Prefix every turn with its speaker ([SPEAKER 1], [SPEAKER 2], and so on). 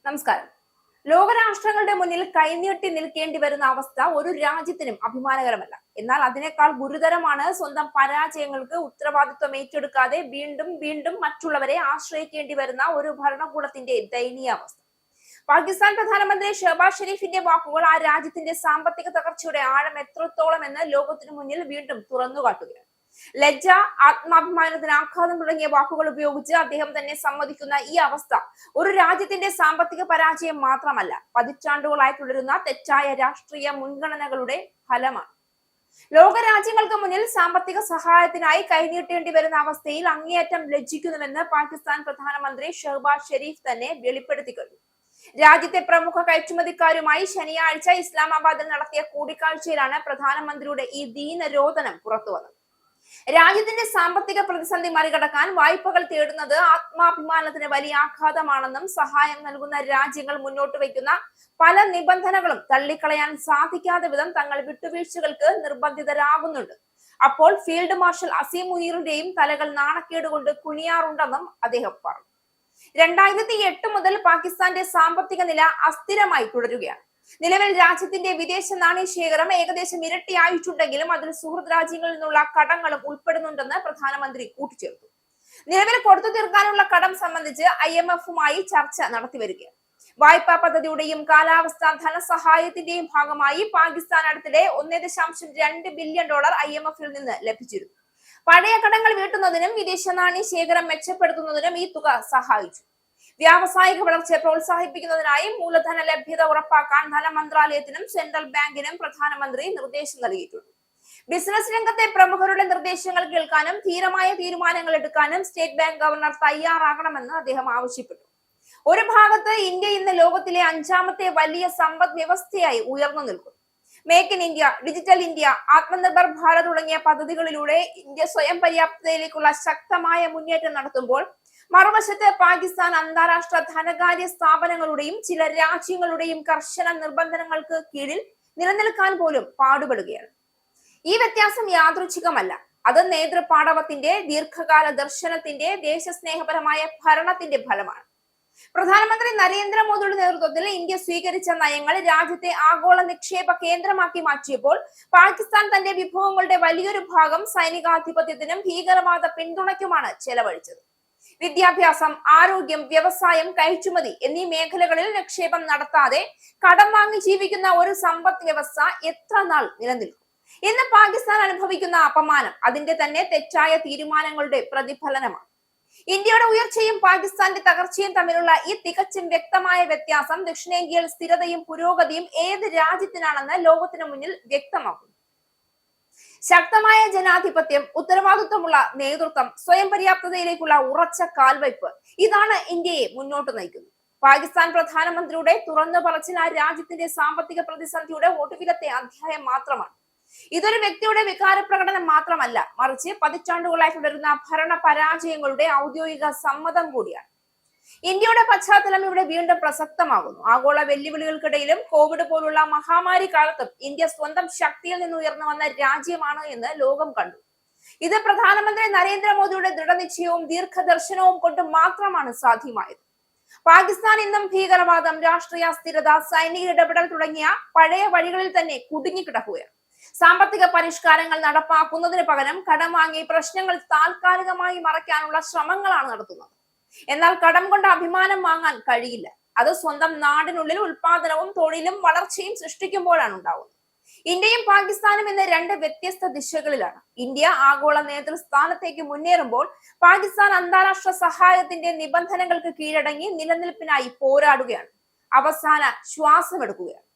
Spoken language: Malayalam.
[SPEAKER 1] നമസ്കാരം. ലോകരാഷ്ട്രങ്ങളുടെ മുന്നിൽ കൈനീട്ടി നിൽക്കേണ്ടി വരുന്ന അവസ്ഥ ഒരു രാജ്യത്തിനും അഭിമാനകരമല്ല. എന്നാൽ അതിനേക്കാൾ ഗുരുതരമാണ് സ്വന്തം പരാജയങ്ങൾക്ക് ഉത്തരവാദിത്വം ഏറ്റെടുക്കാതെ വീണ്ടും വീണ്ടും മറ്റുള്ളവരെ ആശ്രയിക്കേണ്ടി വരുന്ന ഒരു ഭരണകൂടത്തിന്റെ ദയനീയാവസ്ഥ. പാകിസ്ഥാൻ പ്രധാനമന്ത്രി ഷഹബാസ് ഷെരീഫിന്റെ വാക്കുകൾ ആ രാജ്യത്തിന്റെ സാമ്പത്തിക തകർച്ചയുടെ ആഴം എത്രത്തോളം എന്ന് ലോകത്തിനു മുന്നിൽ വീണ്ടും തുറന്നുകാട്ടുകയാണ്. ലജ്ജ, ആത്മാഭിമാനത്തിന് ആഘാതം തുടങ്ങിയ വാക്കുകൾ ഉപയോഗിച്ച് അദ്ദേഹം തന്നെ സമ്മതിക്കുന്ന ഈ അവസ്ഥ ഒരു രാജ്യത്തിന്റെ സാമ്പത്തിക പരാജയം മാത്രമല്ല, പതിറ്റാണ്ടുകളായി തുടരുന്ന തെറ്റായ രാഷ്ട്രീയ മുൻഗണനകളുടെ ഫലമാണ്. ലോകരാജ്യങ്ങൾക്ക് മുന്നിൽ സാമ്പത്തിക സഹായത്തിനായി കൈനീട്ടേണ്ടി വരുന്ന അവസ്ഥയിൽ അങ്ങേയറ്റം ലജ്ജിക്കുന്നുവെന്ന് പാകിസ്ഥാൻ പ്രധാനമന്ത്രി ഷഹബാസ് ഷെരീഫ് തന്നെ വെളിപ്പെടുത്തി കഴിഞ്ഞു. രാജ്യത്തെ പ്രമുഖ കയറ്റുമതിക്കാരുമായി ശനിയാഴ്ച ഇസ്ലാമാബാദിൽ നടത്തിയ കൂടിക്കാഴ്ചയിലാണ് പ്രധാനമന്ത്രിയുടെ ഈ ദീനരോധനം പുറത്തുവന്നത്. രാജ്യത്തിന്റെ സാമ്പത്തിക പ്രതിസന്ധി മറികടക്കാൻ വായ്പകൾ തേടുന്നത് ആത്മാഭിമാനത്തിന് വലിയ ആഘാതമാണെന്നും സഹായം നൽകുന്ന രാജ്യങ്ങൾ മുന്നോട്ട് വയ്ക്കുന്ന പല നിബന്ധനകളും തള്ളിക്കളയാൻ സാധിക്കാത്ത വിധം തങ്ങൾ വിട്ടുവീഴ്ചകൾക്ക് നിർബന്ധിതരാകുന്നുണ്ട്. അപ്പോൾ ഫീൽഡ് മാർഷൽ അസീം മുനീറിന്റെയും തലകൾ നാണക്കേട് കൊണ്ട് കുനിയാറുണ്ടെന്നും അദ്ദേഹം പറഞ്ഞു. 2008 മുതൽ പാകിസ്ഥാന്റെ സാമ്പത്തിക നില അസ്ഥിരമായി തുടരുകയാണ്. നിലവിൽ രാജ്യത്തിന്റെ വിദേശ നാണ്യശേഖരം ഏകദേശം ഇരട്ടിയായിട്ടുണ്ടെങ്കിലും അതിൽ സുഹൃത്ത് രാജ്യങ്ങളിൽ നിന്നുള്ള കടങ്ങളും ഉൾപ്പെടുന്നുണ്ടെന്ന് പ്രധാനമന്ത്രി കൂട്ടിച്ചേർത്തു. നിലവിൽ കൊടുത്തു തീർക്കാനുള്ള കടം സംബന്ധിച്ച് IMF-മായി ചർച്ച നടത്തിവരികയാണ്. വായ്പാ പദ്ധതിയുടെയും കാലാവസ്ഥാ ധനസഹായത്തിന്റെയും ഭാഗമായി പാകിസ്ഥാൻ അടുത്തിടെ $1.2 ബില്യൺ IMF-ൽ നിന്ന് ലഭിച്ചിരുന്നു. പഴയ കടങ്ങൾ വീട്ടുന്നതിനും വിദേശ നാണ്യശേഖരം മെച്ചപ്പെടുത്തുന്നതിനും ഈ തുക സഹായിച്ചു. വ്യാവസായിക വളർച്ചയെ പ്രോത്സാഹിപ്പിക്കുന്നതിനായി മൂലധന ലഭ്യത ഉറപ്പാക്കാൻ ധനമന്ത്രാലയത്തിനും സെൻട്രൽ ബാങ്കിനും പ്രധാനമന്ത്രി നിർദ്ദേശം നൽകിയിട്ടുണ്ട്. ബിസിനസ് രംഗത്തെ പ്രമുഖരുടെ നിർദ്ദേശങ്ങൾ കേൾക്കാനും ധീരമായ തീരുമാനങ്ങൾ എടുക്കാനും സ്റ്റേറ്റ് ബാങ്ക് ഗവർണർ തയ്യാറാകണമെന്ന് അദ്ദേഹം ആവശ്യപ്പെട്ടു. ഒരു ഭാഗത്ത് ഇന്ത്യ ഇന്ന് ലോകത്തിലെ 5ാമത്തെ വലിയ സമ്പദ് വ്യവസ്ഥയായി ഉയർന്നു നിൽക്കുന്നു. Make in India, digital India, Atmanirbhar Bharat തുടങ്ങിയ പദ്ധതികളിലൂടെ ഇന്ത്യ സ്വയം പര്യാപ്തതയിലേക്കുള്ള ശക്തമായ മുന്നേറ്റം നടത്തുമ്പോൾ മറുവശത്ത് പാകിസ്ഥാൻ അന്താരാഷ്ട്ര ധനകാര്യ സ്ഥാപനങ്ങളുടെയും ചില രാജ്യങ്ങളുടെയും കർശന നിർബന്ധനങ്ങൾക്ക് കീഴിൽ നിലനിൽക്കാൻ പോലും പാടുപെടുകയാണ്. ഈ വ്യത്യാസം യാദൃച്ഛികമല്ല. അത് നേതൃപാടവത്തിന്റെ, ദീർഘകാല ദർശനത്തിന്റെ, ദേശസ്നേഹപരമായ ഭരണത്തിന്റെ ഫലമാണ്. പ്രധാനമന്ത്രി നരേന്ദ്രമോദിയുടെ നേതൃത്വത്തിൽ ഇന്ത്യ സ്വീകരിച്ച നയങ്ങൾ രാജ്യത്തെ ആഗോള നിക്ഷേപ കേന്ദ്രമാക്കി മാറ്റിയപ്പോൾ പാകിസ്ഥാൻ തന്റെ വിഭവങ്ങളുടെ വലിയൊരു ഭാഗം സൈനികാധിപത്യത്തിനും ഭീകരവാദ പിന്തുണയ്ക്കുമാണ് ചെലവഴിച്ചത്. വിദ്യാഭ്യാസം, ആരോഗ്യം, വ്യവസായം, കയറ്റുമതി എന്നീ മേഖലകളിൽ നിക്ഷേപം നടത്താതെ കടം വാങ്ങി ജീവിക്കുന്ന ഒരു സമ്പദ് വ്യവസ്ഥ എത്ര നാൾ നിലനിൽക്കും? ഇന്ന് പാകിസ്ഥാൻ അനുഭവിക്കുന്ന അപമാനം അതിന്റെ തന്നെ തെറ്റായ തീരുമാനങ്ങളുടെ പ്രതിഫലനമാണ്. ഇന്ത്യയുടെ ഉയർച്ചയും പാകിസ്ഥാന്റെ തകർച്ചയും തമ്മിലുള്ള ഈ തികച്ചും വ്യക്തമായ വ്യത്യാസം ദക്ഷിണേന്ത്യയിൽ സ്ഥിരതയും പുരോഗതിയും ഏത് രാജ്യത്തിനാണെന്ന് ലോകത്തിന് മുന്നിൽ വ്യക്തമാക്കുന്നു. ശക്തമായ ജനാധിപത്യം, ഉത്തരവാദിത്വമുള്ള നേതൃത്വം, സ്വയം പര്യാപ്തതയിലേക്കുള്ള ഉറച്ച കാൽവയ്പ്, ഇതാണ് ഇന്ത്യയെ മുന്നോട്ട് നയിക്കുന്നത്. പാകിസ്ഥാൻ പ്രധാനമന്ത്രിയുടെ തുറന്നു പറച്ചിൽ ആ രാജ്യത്തിന്റെ സാമ്പത്തിക പ്രതിസന്ധിയുടെ ഒടുവിലത്തെ അധ്യായം മാത്രമാണ്. ഇതൊരു വ്യക്തിയുടെ വികാര പ്രകടനം മാത്രമല്ല, മറിച്ച് പതിറ്റാണ്ടുകളായി തുടരുന്ന ഭരണ പരാജയങ്ങളുടെ ഔദ്യോഗിക സമ്മതം കൂടിയാണ്. ഇന്ത്യയുടെ പശ്ചാത്തലം ഇവിടെ വീണ്ടും പ്രസക്തമാകുന്നു. ആഗോള വെല്ലുവിളികൾക്കിടയിലും കോവിഡ് പോലുള്ള മഹാമാരി കാലത്തും ഇന്ത്യ സ്വന്തം ശക്തിയിൽ നിന്ന് ഉയർന്നു വന്ന രാജ്യമാണ് എന്ന് ലോകം കണ്ടു. ഇത് പ്രധാനമന്ത്രി നരേന്ദ്രമോദിയുടെ ദൃഢനിശ്ചയവും ദീർഘദർശനവും കൊണ്ട് മാത്രമാണ് സാധ്യമായത്. പാകിസ്ഥാൻ ഇന്നും ഭീകരവാദം, രാഷ്ട്രീയ അസ്ഥിരത, സൈനിക ഇടപെടൽ തുടങ്ങിയ പഴയ വഴികളിൽ തന്നെ കുടുങ്ങിക്കിടക്കുകയാണ്. സാമ്പത്തിക പരിഷ്കാരങ്ങൾ നടപ്പാക്കുന്നതിന് പകരം കടം വാങ്ങി പ്രശ്നങ്ങൾ താൽക്കാലികമായി മറയ്ക്കാനുള്ള ശ്രമങ്ങളാണ് നടത്തുന്നത്. എന്നാൽ കടം കൊണ്ട് അഭിമാനം വാങ്ങാൻ കഴിയില്ല. അത് സ്വന്തം നാടിനുള്ളിൽ ഉൽപാദനവും തൊഴിലും വളർച്ചയും സൃഷ്ടിക്കുമ്പോഴാണ് ഉണ്ടാവുന്നത്. ഇന്ത്യയും പാകിസ്ഥാനും ഇന്ന് രണ്ട് വ്യത്യസ്ത ദിശകളിലാണ്. ഇന്ത്യ ആഗോള നേതൃസ്ഥാനത്തേക്ക് മുന്നേറുമ്പോൾ പാകിസ്ഥാൻ അന്താരാഷ്ട്ര സഹായത്തിന്റെ നിബന്ധനകൾക്ക് കീഴടങ്ങി നിലനിൽപ്പിനായി പോരാടുകയാണ്, അവസാന ശ്വാസമെടുക്കുകയാണ്.